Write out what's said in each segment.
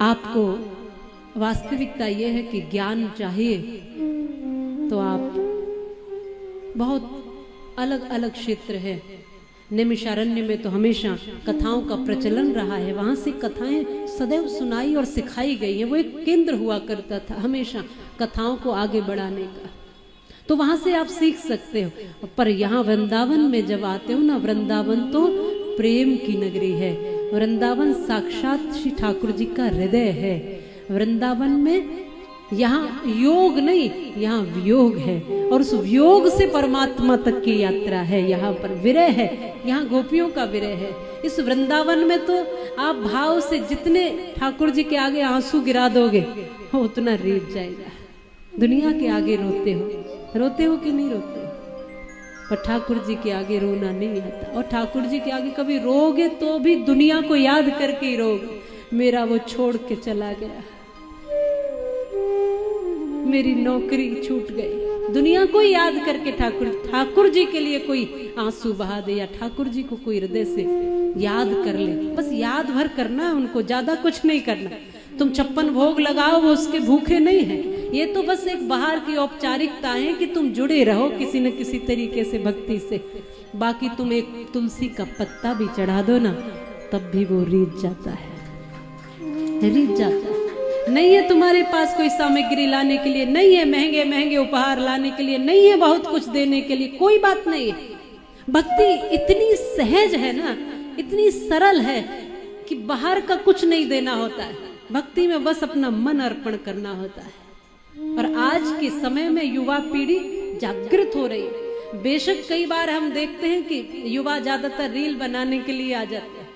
आपको वास्तविकता ये है कि ज्ञान चाहिए तो आप बहुत अलग अलग क्षेत्र है। निमिषारण्य में तो हमेशा कथाओं का प्रचलन रहा है, वहां से कथाएं सदैव सुनाई और सिखाई गई है। वो एक केंद्र हुआ करता था हमेशा कथाओं को आगे बढ़ाने का, तो वहां से आप सीख सकते हो। पर यहाँ वृंदावन में जब आते हो ना, वृंदावन तो प्रेम की नगरी है। वृंदावन साक्षात श्री ठाकुर जी का हृदय है। वृंदावन में यहाँ योग नहीं, यहाँ वियोग है, और उस वियोग से परमात्मा तक की यात्रा है। यहाँ पर विरह है, यहाँ गोपियों का विरह है। इस वृंदावन में तो आप भाव से जितने ठाकुर जी के आगे आंसू गिरा दोगे वो उतना रीत जाएगा। दुनिया के आगे रोते हो कि नहीं रोते हो, पर ठाकुर जी के आगे रोना नहीं आता। और ठाकुर जी के आगे कभी रोगे तो भी दुनिया को याद करके ही रोगे। मेरा वो छोड़ के चला गया, मेरी नौकरी छूट गई, दुनिया को याद करके ठाकुर जी के लिए कोई आंसू बहा दे, या ठाकुर जी को कोई हृदय से याद कर ले। बस याद भर करना है उनको, ज्यादा कुछ नहीं करना। तुम 56 भोग लगाओ, वो उसके भूखे नहीं है। ये तो बस एक बाहर की औपचारिकता है कि तुम जुड़े रहो किसी न किसी तरीके से भक्ति से। बाकी तुम एक तुलसी का पत्ता भी चढ़ा दो ना, तब भी वो रीझ जाता है, रीझ जाता है। नहीं है तुम्हारे पास कोई सामग्री लाने के लिए, नहीं है महंगे महंगे उपहार लाने के लिए, नहीं है बहुत कुछ देने के लिए, कोई बात नहीं है। भक्ति इतनी सहज है ना, इतनी सरल है कि बाहर का कुछ नहीं देना होता है। भक्ति में बस अपना मन अर्पण करना होता है। और आज के समय में युवा पीढ़ी जागृत हो रही है। बेशक कई बार हम देखते हैं कि युवा ज्यादातर रील बनाने के लिए आ जाते हैं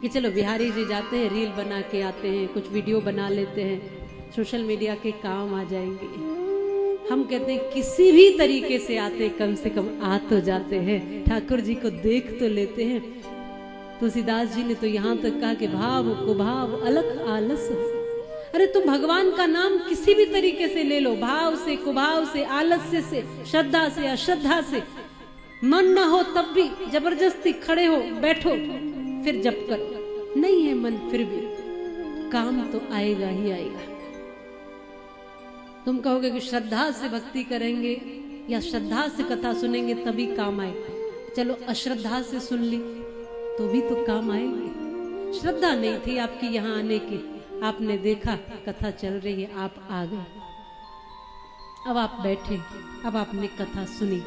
कि चलो बिहारी जी जाते हैं, रील बना के आते हैं, कुछ वीडियो बना लेते हैं, सोशल मीडिया के काम आ जाएंगे। हम कहते हैं किसी भी तरीके से आते, कम से कम आ तो जाते हैं, ठाकुर जी को देख तो लेते हैं। तुलसीदास जी ने तो यहाँ तक कहा कि भाव कुभाव अलख आलस। अरे तुम भगवान का नाम किसी भी तरीके से ले लो, भाव से, कुभाव से, आलस्य से, श्रद्धा से, अश्रद्धा से। मन ना हो तब भी जबरदस्ती खड़े हो बैठो, फिर जप करो। नहीं है मन फिर भी काम तो आएगा ही आएगा। तुम कहोगे कि श्रद्धा से भक्ति करेंगे या श्रद्धा से कथा सुनेंगे तभी काम आए। चलो अश्रद्धा से सुन ली तो भी तो काम आएगी। श्रद्धा नहीं थी आपकी यहाँ आने की, आपने देखा कथा चल रही है, आप आ गए, अब आप बैठे, अब आपने कथा सुनी।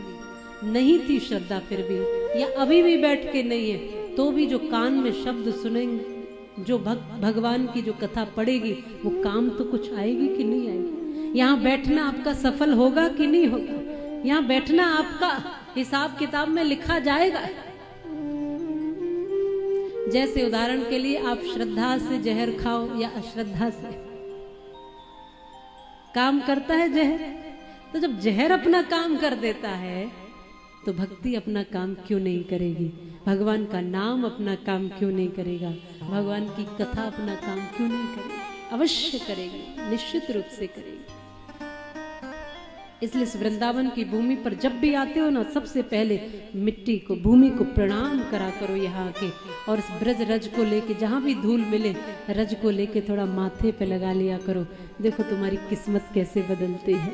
नहीं थी श्रद्धा फिर भी, या अभी भी बैठ के नहीं है, तो भी जो कान में शब्द सुनेंगे, जो भगवान की जो कथा पड़ेगी, वो काम तो कुछ आएगी कि नहीं आएगी। यहाँ बैठना आपका सफल होगा कि नहीं होगा, यहाँ बैठना आपका हिसाब किताब में लिखा जाएगा। जैसे उदाहरण के लिए आप श्रद्धा से जहर खाओ या अश्रद्धा से, काम करता है जहर। तो जब जहर अपना काम कर देता है तो भक्ति अपना काम क्यों नहीं करेगी, भगवान का नाम अपना काम क्यों नहीं करेगा, भगवान की कथा अपना काम क्यों नहीं करेगी। अवश्य करेगी, निश्चित रूप से करेगी। इसलिए इस वृंदावन की भूमि पर जब भी आते हो ना, सबसे पहले मिट्टी को, भूमि को प्रणाम करा करो यहाँ के। और इस ब्रज रज को लेके, जहाँ भी धूल मिले रज को लेके थोड़ा माथे पे लगा लिया करो। देखो तुम्हारी किस्मत कैसे बदलती है।